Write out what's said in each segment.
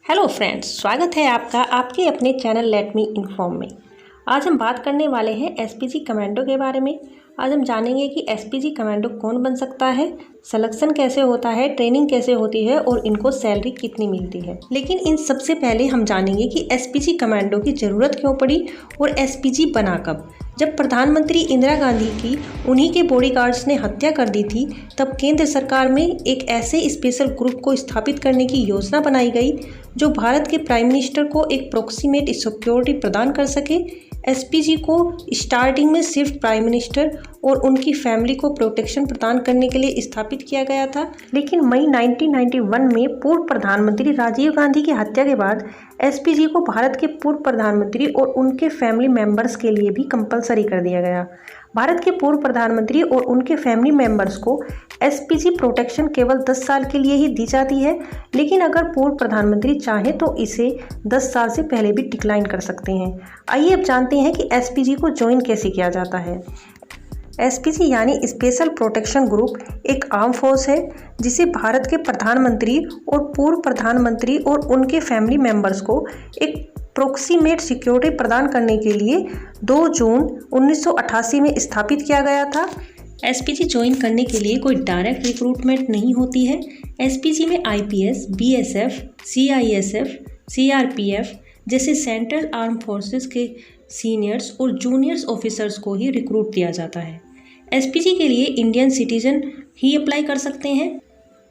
Hello friends, स्वागत है आपका आपके अपने चैनल लेट मी इन्फॉर्म में। आज हम बात करने वाले हैं एसपीजी कमांडो के बारे में। आज हम जानेंगे कि एसपीजी कमांडो कौन बन सकता है, सिलेक्शन कैसे होता है, ट्रेनिंग कैसे होती है और इनको सैलरी कितनी मिलती है। लेकिन इन सबसे पहले हम जानेंगे कि एसपीजी कमांडो की ज़रूरत क्यों पड़ी और एसपीजी बना कब। जब प्रधानमंत्री इंदिरा गांधी की उन्हीं के बॉडीगार्ड्स ने हत्या कर दी थी, तब केंद्र सरकार में एक ऐसे स्पेशल ग्रुप को स्थापित करने की योजना बनाई गई जो भारत के प्राइम मिनिस्टर को एक प्रोक्सीमेट सिक्योरिटी प्रदान कर सके। एसपीजी को स्टार्टिंग में सिर्फ प्राइम मिनिस्टर और उनकी फैमिली को प्रोटेक्शन प्रदान करने के लिए स्थापित किया गया था, लेकिन मई 1991 में पूर्व प्रधानमंत्री राजीव गांधी की हत्या के बाद एसपीजी को भारत के पूर्व प्रधानमंत्री और उनके फैमिली मेंबर्स के लिए भी कंपलसरी कर दिया गया। भारत के पूर्व प्रधानमंत्री और उनके फैमिली मेंबर्स को एसपीजी प्रोटेक्शन केवल 10 साल के लिए ही दी जाती है, लेकिन अगर पूर्व प्रधानमंत्री चाहें तो इसे 10 साल से पहले भी डिक्लाइन कर सकते हैं। आइए अब जानते हैं कि एसपीजी को ज्वाइन कैसे किया जाता है। एसपीजी यानी स्पेशल प्रोटेक्शन ग्रुप एक आर्म फोर्स है जिसे भारत के प्रधानमंत्री और पूर्व प्रधानमंत्री और उनके फैमिली मेंबर्स को एक प्रोक्सीमेट सिक्योरिटी प्रदान करने के लिए 2 जून 1988 में स्थापित किया गया था। एसपीजी ज्वाइन करने के लिए कोई डायरेक्ट रिक्रूटमेंट नहीं होती है। एसपीजी में आईपीएस, बीएसएफ, सीआईएसएफ, सीआरपीएफ जैसे सेंट्रल आर्म फोर्सेस के सीनियर्स और जूनियर्स ऑफिसर्स को ही रिक्रूट किया जाता है। एसपीजी के लिए इंडियन सिटीजन ही अप्लाई कर सकते हैं।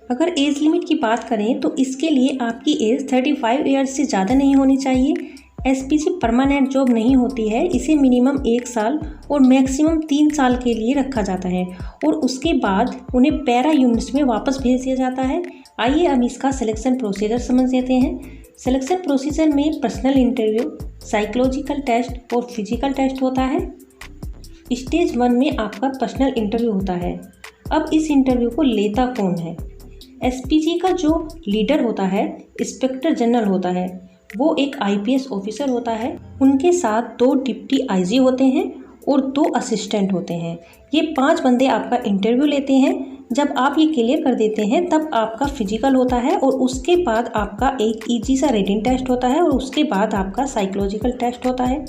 अगर एज लिमिट की बात करें तो इसके लिए आपकी एज 35 ईयर्स से ज़्यादा नहीं होनी चाहिए। एसपीजी परमानेंट जॉब नहीं होती है, इसे मिनिमम 1 साल और मैक्सिमम 3 साल के लिए रखा जाता है और उसके बाद उन्हें पैरा यूनिट्स में वापस भेज दिया जाता है। आइए अब इसका सिलेक्शन प्रोसीजर समझ लेते हैं। सिलेक्शन प्रोसीजर में पर्सनल इंटरव्यू, साइकोलॉजिकल टेस्ट और फिजिकल टेस्ट होता है। स्टेज 1 में आपका पर्सनल इंटरव्यू होता है। अब इस इंटरव्यू को लेता कौन है? एसपीजी का जो लीडर होता है, इंस्पेक्टर जनरल होता है, वो एक आईपीएस ऑफिसर होता है। उनके साथ 2 डिप्टी आईजी होते हैं और 2 असिस्टेंट होते हैं। ये 5 बंदे आपका इंटरव्यू लेते हैं। जब आप ये क्लियर कर देते हैं तब आपका फिजिकल होता है और उसके बाद आपका एक ईजी सा रीडिंग टेस्ट होता है और उसके बाद आपका साइकोलॉजिकल टेस्ट होता है।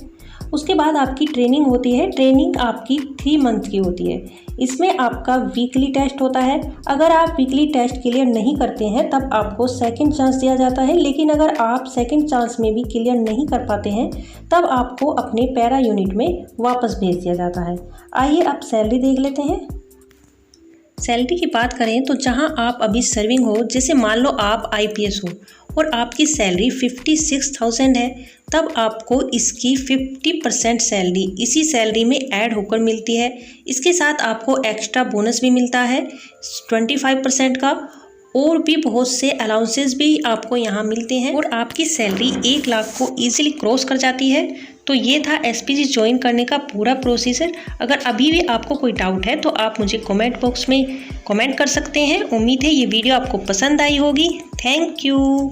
उसके बाद आपकी ट्रेनिंग होती है। ट्रेनिंग आपकी 3 मंथ की होती है। इसमें आपका वीकली टेस्ट होता है। अगर आप वीकली टेस्ट क्लियर नहीं करते हैं तब आपको सेकंड चांस दिया जाता है, लेकिन अगर आप सेकंड चांस में भी क्लियर नहीं कर पाते हैं तब आपको अपने पैरा यूनिट में वापस भेज दिया जाता है। आइए अब सैलरी देख लेते हैं। सैलरी की बात करें तो जहां आप अभी सर्विंग हो, जैसे मान लो आप आईपीएस हो और आपकी सैलरी 56,000 है, तब आपको इसकी 50% सैलरी इसी सैलरी में ऐड होकर मिलती है। इसके साथ आपको एक्स्ट्रा बोनस भी मिलता है 25% का, और भी बहुत से अलाउंसेस भी आपको यहाँ मिलते हैं और आपकी सैलरी 1 लाख को ईजिली क्रॉस कर जाती है। तो ये था एसपीजी ज्वाइन करने का पूरा प्रोसीजर। अगर अभी भी आपको कोई डाउट है तो आप मुझे कमेंट बॉक्स में कमेंट कर सकते हैं। उम्मीद है ये वीडियो आपको पसंद आई होगी। Thank you.